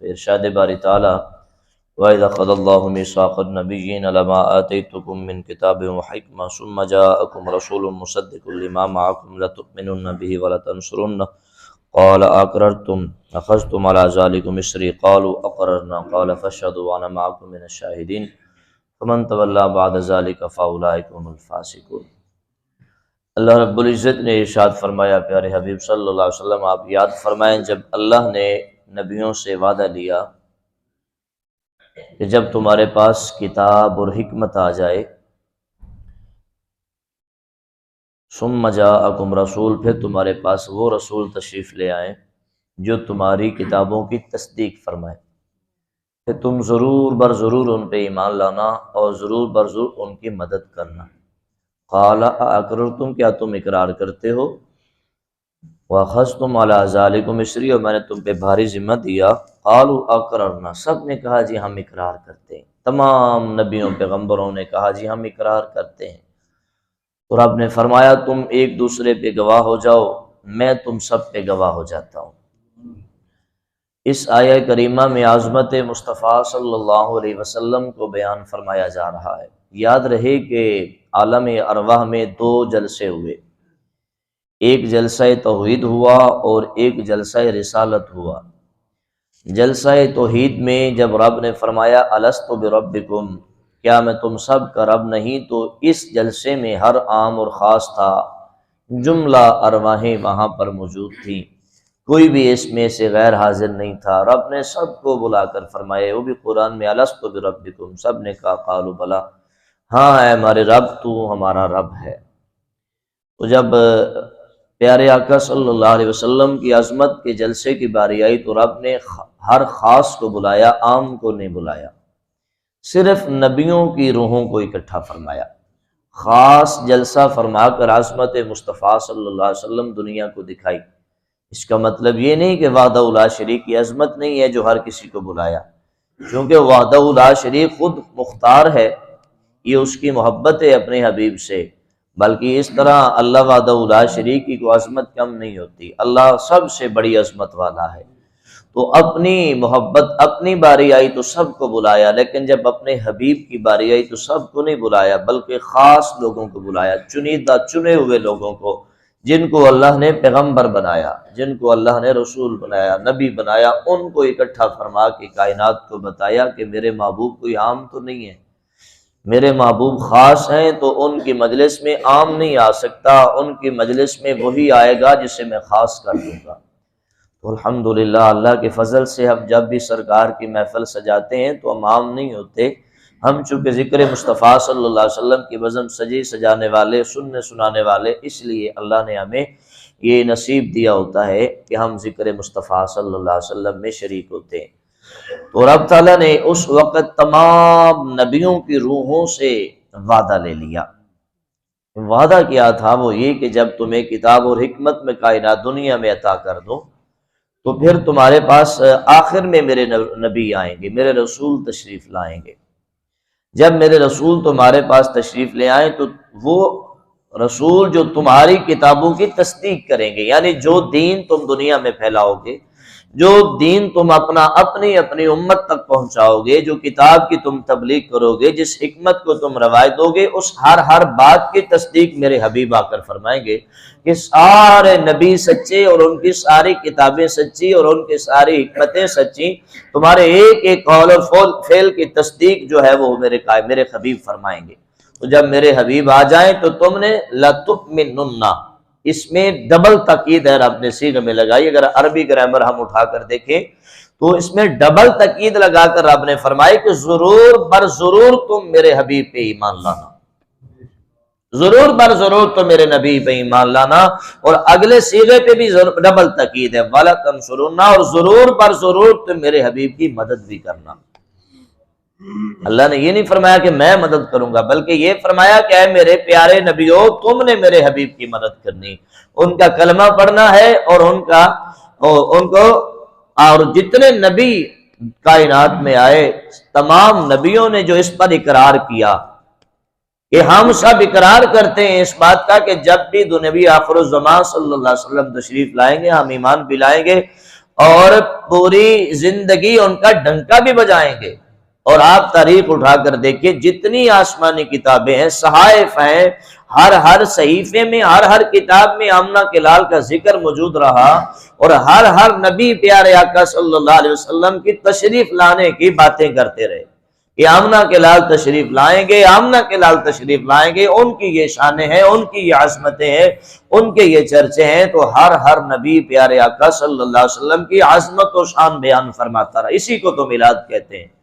ارشاد باری تعالی وَإِذَا أَخَذَ اللَّهُ مِيثَاقَ النَّبِيِّينَ لَمَا آتَيْتُكُم مِّن كِتَابٍ وَحِكْمَةٍ ثُمَّ جَاءَكُمْ رَسُولٌ مُّصَدِّقٌ لِّمَا مَعَكُمْ لَتُؤْمِنُنَّ بِهِ وَلَتَنصُرُنَّهُ قَالَ أَقْرَرْتُمْ أَخَذْتُمْ عَلَىٰ ذَٰلِكُمْ إِصْرِي قَالُوا أَقْرَرْنَا قَالَ فَاشْهَدُوا وَأَنَا مَعَكُم مِّنَ الشَّاهِدِينَ فَمَن تَوَلَّىٰ بَعْدَ ذَٰلِكَ فَأُولَٰئِكَ هُمُ الْفَاسِقُونَ۔ اللہ رب العزت نے ارشاد فرمایا، پیارے حبیب صلی اللہ علیہ وسلم آپ یاد فرمائیں جب اللہ نے نبیوں سے وعدہ لیا کہ جب تمہارے پاس کتاب اور حکمت آ جائے، ثم جاءکم رسول، پھر تمہارے پاس وہ رسول تشریف لے آئیں جو تمہاری کتابوں کی تصدیق فرمائے، پھر تم ضرور بر ضرور ان پہ ایمان لانا اور ضرور بر ضرور ان کی مدد کرنا۔ قال اقررتم، کیا تم اقرار کرتے ہو؟ واخذتم علی ذالکم اصری، اور میں نے تم پہ بھاری ذمہ دیا۔ قالوا اقررنا، سب نے کہا جی ہم اقرار کرتے ہیں، تمام نبیوں پیغمبروں نے کہا جی ہم اقرار کرتے ہیں۔ تو رب نے فرمایا تم ایک دوسرے پہ گواہ ہو جاؤ، میں تم سب پہ گواہ ہو جاتا ہوں۔ اس آیہ کریمہ میں عظمت مصطفیٰ صلی اللہ علیہ وسلم کو بیان فرمایا جا رہا ہے۔ یاد رہے کہ عالم ارواح میں دو جلسے ہوئے، ایک جلسہ توحید ہوا اور ایک جلسہ رسالت ہوا۔ جلسہ توحید میں جب رب نے فرمایا الست بربکم، کیا میں تم سب کا رب نہیں، تو اس جلسے میں ہر عام اور خاص تھا، جملہ ارواحیں وہاں پر موجود تھیں، کوئی بھی اس میں سے غیر حاضر نہیں تھا۔ رب نے سب کو بلا کر فرمایا، وہ بھی قرآن میں الست بربکم، سب نے کہا قالوا بلا، ہاں اے ہمارے رب تو ہمارا رب ہے۔ تو جب پیارے آقا صلی اللہ علیہ وسلم کی عظمت کے جلسے کی باری آئی تو رب نے ہر خاص کو بلایا، عام کو نہیں بلایا، صرف نبیوں کی روحوں کو اکٹھا فرمایا، خاص جلسہ فرما کر عظمت مصطفیٰ صلی اللہ علیہ وسلم دنیا کو دکھائی۔ اس کا مطلب یہ نہیں کہ وحدہ لا شریک کی عظمت نہیں ہے جو ہر کسی کو بلایا، کیونکہ وحدہ لا شریک خود مختار ہے، یہ اس کی محبت ہے اپنے حبیب سے، بلکہ اس طرح اللہ وحدہ لا شریک کی کوئی عظمت کم نہیں ہوتی، اللہ سب سے بڑی عظمت والا ہے۔ تو اپنی محبت اپنی باری آئی تو سب کو بلایا، لیکن جب اپنے حبیب کی باری آئی تو سب کو نہیں بلایا، بلکہ خاص لوگوں کو بلایا، چنیدہ چنے ہوئے لوگوں کو، جن کو اللہ نے پیغمبر بنایا، جن کو اللہ نے رسول بنایا، نبی بنایا، ان کو اکٹھا فرما کے کائنات کو بتایا کہ میرے محبوب کوئی عام تو نہیں ہے، میرے محبوب خاص ہیں، تو ان کی مجلس میں عام نہیں آ سکتا، ان کی مجلس میں وہی آئے گا جسے میں خاص کر دوں گا۔ تو الحمدللہ اللہ کے فضل سے ہم جب بھی سرکار کی محفل سجاتے ہیں تو ہم عام نہیں ہوتے، ہم چونکہ ذکر مصطفیٰ صلی اللہ علیہ وسلم کی بزم سجی سجانے والے، سننے سنانے والے، اس لیے اللہ نے ہمیں یہ نصیب دیا ہوتا ہے کہ ہم ذکر مصطفیٰ صلی اللہ علیہ وسلم میں شریک ہوتے ہیں۔ تو رب تعالیٰ نے اس وقت تمام نبیوں کی روحوں سے وعدہ لے لیا۔ وعدہ کیا تھا؟ وہ یہ کہ جب تمہیں کتاب اور حکمت میں کائنات دنیا میں عطا کر دو تو پھر تمہارے پاس آخر میں میرے نبی آئیں گے، میرے رسول تشریف لائیں گے۔ جب میرے رسول تمہارے پاس تشریف لے آئیں تو وہ رسول جو تمہاری کتابوں کی تصدیق کریں گے، یعنی جو دین تم دنیا میں پھیلاؤ گے، جو دین تم اپنی امت تک پہنچاؤ گے، جو کتاب کی تم تبلیغ کرو گے، جس حکمت کو تم روایت دو گے، اس ہر بات کی تصدیق میرے حبیب آ کر فرمائیں گے کہ سارے نبی سچے اور ان کی ساری کتابیں سچی اور ان کی ساری حکمتیں سچی، تمہارے ایک ایک قول اور فعل کی تصدیق جو ہے وہ میرے حبیب فرمائیں گے۔ تو جب میرے حبیب آ جائیں تو تم نے لَتُؤْمِنُنَّ، اس میں ڈبل تاکید ہے رب نے صیغے میں لگائی۔ اگر عربی گرامر ہم اٹھا کر دیکھیں تو اس میں ڈبل تاکید لگا کر رب نے فرمایا کہ ضرور بر ضرور تم میرے حبیب پہ ایمان لانا، ضرور بر ضرور تم میرے نبی پہ ایمان لانا، اور اگلے صیغے پہ بھی ڈبل تاکید ہے وَلَتَنْصُرُنَّ، اور ضرور بر ضرور تم میرے حبیب کی مدد بھی کرنا۔ اللہ نے یہ نہیں فرمایا کہ میں مدد کروں گا، بلکہ یہ فرمایا کہ اے میرے پیارے نبیوں تم نے میرے حبیب کی مدد کرنی، ان کا کلمہ پڑھنا ہے، اور ان کو اور جتنے نبی کائنات میں آئے تمام نبیوں نے جو اس پر اقرار کیا کہ ہم سب اقرار کرتے ہیں اس بات کا کہ جب بھی دو نبی آخر الزمان صلی اللہ علیہ وسلم تشریف لائیں گے ہم ایمان بھی لائیں گے، اور پوری زندگی ان کا ڈنکا بھی بجائیں گے۔ اور آپ تاریخ اٹھا کر دیکھیں، جتنی آسمانی کتابیں ہیں، صحائف ہیں، ہر صحیفے میں، ہر کتاب میں آمنہ کے لال کا ذکر موجود رہا، اور ہر نبی پیارے آقا صلی اللہ علیہ وسلم کی تشریف لانے کی باتیں کرتے رہے کہ آمنہ کے لال تشریف لائیں گے، آمنہ کے لال تشریف لائیں گے، ان کی یہ شانیں ہیں، ان کی یہ عظمتیں ہیں، ان کے یہ چرچے ہیں۔ تو ہر نبی پیارے آقا صلی اللہ علیہ وسلم کی عظمت و شان بیان فرماتا رہا۔ اسی کو تو میلاد کہتے ہیں۔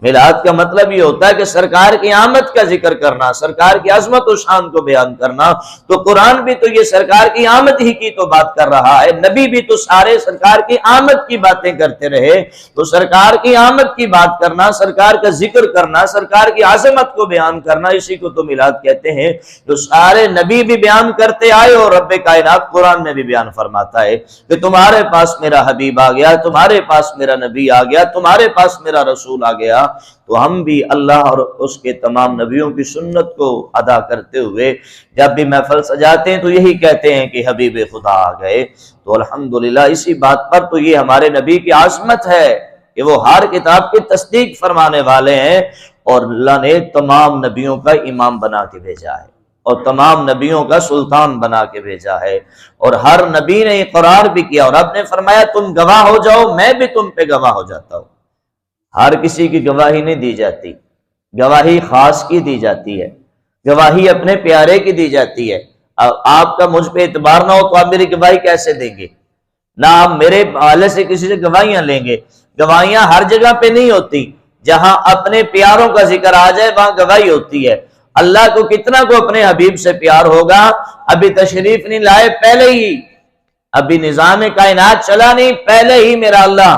میلاد کا مطلب یہ ہوتا ہے کہ سرکار کی آمد کا ذکر کرنا، سرکار کی عظمت و شان کو بیان کرنا۔ تو قرآن بھی تو یہ سرکار کی آمد ہی کی تو بات کر رہا ہے، نبی بھی تو سارے سرکار کی آمد کی باتیں کرتے رہے۔ تو سرکار کی آمد کی بات کرنا، سرکار کا ذکر کرنا، سرکار کی عظمت کو بیان کرنا، اسی کو تو میلاد کہتے ہیں۔ تو سارے نبی بھی بیان کرتے آئے، اور رب کائنات قرآن میں بھی بیان فرماتا ہے کہ تمہارے پاس میرا حبیب آ گیا، تمہارے پاس میرا نبی آ گیا، تمہارے پاس میرا رسول آ گیا۔ تو ہم بھی اللہ اور اس کے تمام نبیوں کی سنت کو ادا کرتے ہوئے جب بھی محفل سجاتے ہیں تو یہی کہتے ہیں کہ حبیب خدا آ گئے۔ تو الحمدللہ اسی بات پر تو یہ ہمارے نبی کی عظمت ہے کہ وہ ہر کتاب کی تصدیق فرمانے والے ہیں، اور اللہ نے تمام نبیوں کا امام بنا کے بھیجا ہے، اور تمام نبیوں کا سلطان بنا کے بھیجا ہے، اور ہر نبی نے اقرار بھی کیا، اور اب نے فرمایا تم گواہ ہو جاؤ، میں بھی تم پہ گواہ ہو جاتا ہوں۔ ہر کسی کی گواہی نہیں دی جاتی، گواہی خاص کی دی جاتی ہے، گواہی اپنے پیارے کی دی جاتی ہے۔ آپ کا مجھ پہ اعتبار نہ ہو تو آپ میری گواہی کیسے دیں گے؟ نہ آپ میرے حوالے سے کسی سے گواہیاں لیں گے۔ گواہیاں ہر جگہ پہ نہیں ہوتی، جہاں اپنے پیاروں کا ذکر آ جائے وہاں گواہی ہوتی ہے۔ اللہ کو کتنا کو اپنے حبیب سے پیار ہوگا، ابھی تشریف نہیں لائے پہلے ہی، ابھی نظام کائنات چلا نہیں پہلے ہی میرا اللہ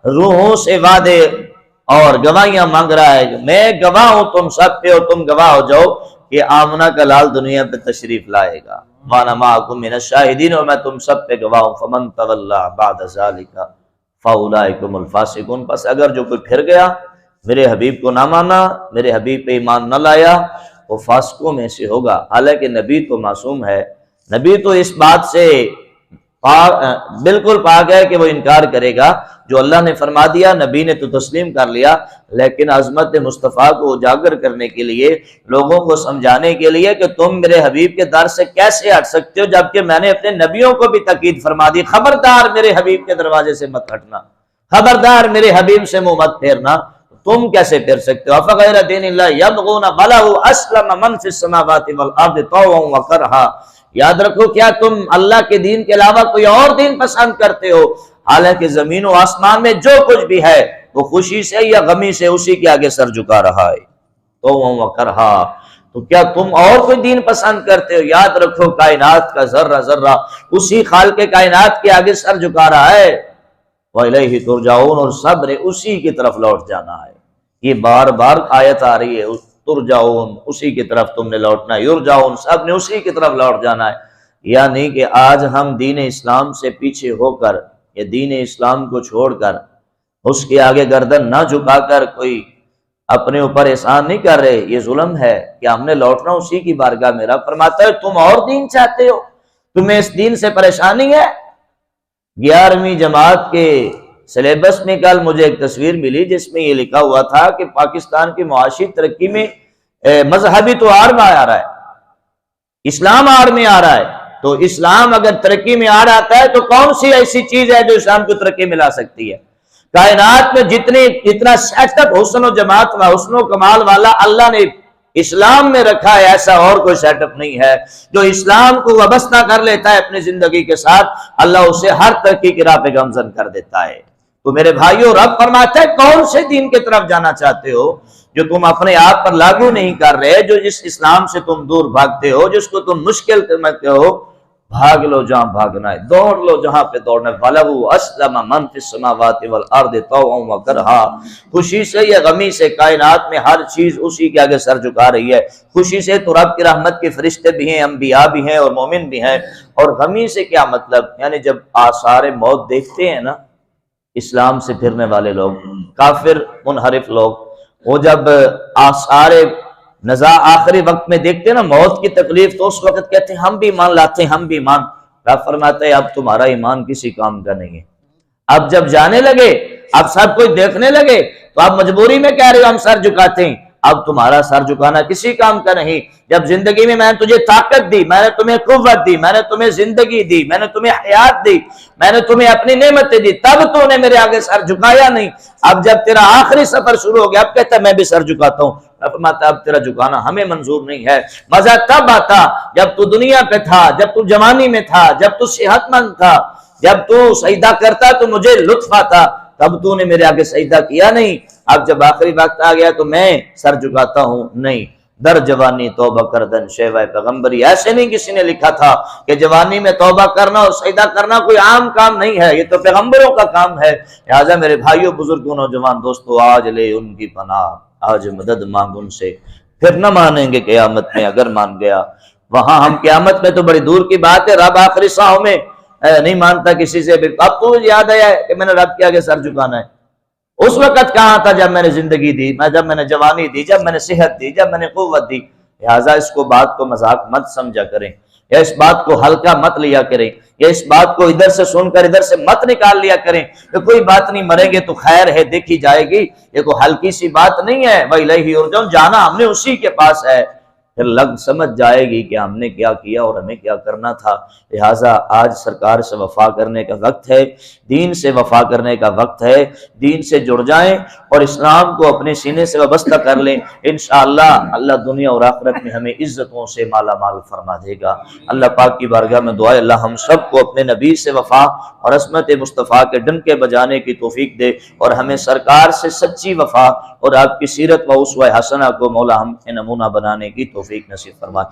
روحوں سے وعدے اور گواہیاں مانگ رہا ہے، میں گواہ ہوں تم سب پہ، اور تم گواہ ہو جاؤ کہ آمنہ کا لال دنیا پہ تشریف لائے گا۔ وَأَنَا مَعَكُم مِّنَ الشَّاهِدِينَ، اور میں تم سب پہ گواہ ہوں۔ فَمَن تَوَلَّىٰ بَعْدَ ذَلِكَ فَأُولَٰئِكَ هُمُ الْفَاسِقُونَ، پس اگر جو کوئی پھر گیا، میرے حبیب کو نہ مانا، میرے حبیب پہ ایمان نہ لایا، وہ فاسقوں میں سے ہوگا۔ حالانکہ نبی تو معصوم ہے، نبی تو اس بات سے بالکل پاک ہے کہ وہ انکار کرے گا۔ جو اللہ نے فرما دیا نبی نے تو تسلیم کر لیا، لیکن عظمت مصطفیٰ کو اجاگر کرنے کے لیے، لوگوں کو سمجھانے کے لیے کہ تم میرے حبیب کے در سے کیسے ہٹ سکتے ہو، جبکہ میں نے اپنے نبیوں کو بھی تاکید فرما دی، خبردار میرے حبیب کے دروازے سے مت ہٹنا، خبردار میرے حبیب سے منہ مت پھیرنا۔ تم کیسے پھر سکتے ہو؟ افغیر دین اللہ یبغون وَلَهُ أَسْلَمَ مَن فِي السَّمَاوَاتِ وَالْأَرْضِ طَوْعًا وَكَرْهًا۔ یاد رکھو، کیا تم اللہ کے دین کے علاوہ کوئی اور دین پسند کرتے ہو؟ حالانکہ زمین و آسمان میں جو کچھ بھی ہے وہ خوشی سے یا غمی سے اسی کے آگے سر جھکا رہا ہے۔ طَوْعًا وَكَرْهًا، تو کیا تم اور کوئی دین پسند کرتے ہو؟ یاد رکھو، کائنات کا ذرہ ذرہ اسی خالق کائنات کے آگے سر جھکا رہا ہے۔ وَإِلَيْهِ تُرْجَعُونَ، اور سب نے اسی کی طرف لوٹ جانا ہے۔ یہ بار بار آیت آ رہی ہے، ترجعون، اسی کی طرف تم نے لوٹنا ہے، یرجعون، سب نے اسی کی طرف لوٹ جانا ہے۔ یعنی کہ آج ہم دین اسلام سے پیچھے ہو کر یا دین اسلام کو چھوڑ کر اس کے آگے گردن نہ جھکا کر کوئی اپنے اوپر احسان نہیں کر رہے، یہ ظلم ہے کہ ہم نے لوٹنا اسی کی بارگاہ میں۔ رب فرماتا ہے تم اور دین چاہتے ہو، تمہیں اس دین سے پریشانی ہے۔ 11ویں جماعت کے سلیبس میں کل مجھے ایک تصویر ملی جس میں یہ لکھا ہوا تھا کہ پاکستان کی معاشی ترقی میں مذہبی تو آڑ میں آ رہا ہے، اسلام آڑ میں آ رہا ہے، تو اسلام اگر ترقی میں آڑ آتا ہے تو کون سی ایسی چیز ہے جو اسلام کو ترقی میں لا سکتی ہے؟ کائنات میں جتنا سیٹ اپ حسن و جماعت و حسن و کمال والا اللہ نے اسلام میں رکھا ہے، ایسا اور کوئی سیٹ اپ نہیں ہے۔ جو اسلام کو وابستہ کر لیتا ہے اپنی زندگی کے ساتھ، اللہ اسے ہر ترقی کی راہ پہ گامزن کر دیتا ہے۔ تو میرے بھائیوں، رب فرماتا ہے کون سے دین کی طرف جانا چاہتے ہو جو تم اپنے آپ پر لاگو نہیں کر رہے، جو جس اسلام سے تم دور بھاگتے ہو، جس کو تم مشکل سمجھتے ہو؟ بھاگ لو جہاں بھاگنا ہے، دوڑ لو جہاں پہ دوڑنا ہے۔ وَلَهُ أَسْلَمَ مَن فِي السَّمَاوَاتِ وَالْأَرْضِ طَوْعًا وَكَرْهًا، خوشی سے یا غمی سے کائنات میں ہر چیز اسی کے آگے سر جھکا رہی ہے۔ خوشی سے تو رب کی رحمت کے فرشتے بھی ہیں، انبیاء بھی ہیں اور مومن بھی ہیں، اور غمی سے کیا مطلب؟ یعنی جب آثار موت دیکھتے ہیں نا اسلام سے پھرنے والے لوگ، کافر منحرف لوگ، وہ جب آثار نزا آخری وقت میں دیکھتے ہیں نا موت کی تکلیف، تو اس وقت کہتے ہیں ہم بھی ایمان لاتے ہیں، ہم بھی ایمان۔ رب فرماتا ہے اب تمہارا ایمان کسی کام کا نہیں ہے، اب جب جانے لگے، اب سب کوئی دیکھنے لگے تو اب مجبوری میں کہہ رہے ہو ہم سر جھکاتے ہیں، اب تمہارا سر جھکانا کسی کام کا نہیں۔ جب زندگی میں نے تجھے طاقت دی، میں نے تمہیں قوت دی، میں نے تمہیں زندگی دی، میں نے تمہیں حیات دی، میں نے تمہیں اپنی نعمتیں دی، تب تو نے میرے آگے سر جھکایا نہیں۔ اب جب تیرا آخری سفر شروع ہو گیا، اب کہتا ہے میں بھی سر جھکاتا ہوں۔ فرماتا اب تیرا جھکانا ہمیں منظور نہیں ہے۔ مزہ تب آتا جب تو دنیا پہ تھا، جب تو جوانی میں تھا، جب تو صحت مند تھا، جب تو سجدہ کرتا تو مجھے لطف آتا، تب تو نے میرے آگے سجدہ کیا نہیں۔ اب جب آخری وقت آ گیا تو میں سر جھکاتا ہوں نہیں۔ در جوانی توبہ کردن شیوہ پیغمبری، ایسے نہیں کسی نے لکھا تھا کہ جوانی میں توبہ کرنا اور سجدہ کرنا کوئی عام کام نہیں ہے، یہ تو پیغمبروں کا کام ہے۔ لہٰذا میرے بھائیوں، بزرگوں، نوجوان دوستو، آج لے ان کی پناہ، آج مدد مانگ ان سے، پھر نہ مانیں گے قیامت میں۔ اگر مان گیا وہاں ہم قیامت میں تو بڑی دور کی بات ہے، رب آخری ساہوں میں نہیں مانتا کسی سے بھی۔ اب تو یاد آیا ہے کہ میں نے رب کے آگے سر جھکانا ہے۔ اس وقت کہاں تھا جب میں نے زندگی دی، جب میں نے جوانی دی، جب میں نے صحت دی، جب میں نے قوت دی۔ لہٰذا اس کو بات کو مذاق مت سمجھا کریں، یا اس بات کو ہلکا مت لیا کریں، یا اس بات کو ادھر سے سن کر ادھر سے مت نکال لیا کریں کہ کوئی بات نہیں، مریں گے تو خیر ہے، دیکھی جائے گی، یہ کوئی ہلکی سی بات نہیں ہے۔ وَإِلَيْهِ يُرْجَعُونَ، جانا ہم نے اسی کے پاس ہے، پھر لگ سمجھ جائے گی کہ ہم نے کیا کیا اور ہمیں کیا کرنا تھا۔ لہٰذا آج سرکار سے وفا کرنے کا وقت ہے، دین سے وفا کرنے کا وقت ہے، دین سے جڑ جائیں اور اسلام کو اپنے سینے سے وابستہ کر لیں۔ انشاءاللہ اللہ دنیا اور آخرت میں ہمیں عزتوں سے مالا مال فرما دے گا۔ اللہ پاک کی بارگاہ میں دعا ہے اللہ ہم سب کو اپنے نبی سے وفا اور عصمت مصطفیٰ کے ڈنکے بجانے کی توفیق دے، اور ہمیں سرکار سے سچی وفا اور آپ کی سیرت و اسوہ حسنہ کو مولا ہم نمونہ بنانے کی توفیق نصیب فرمائے۔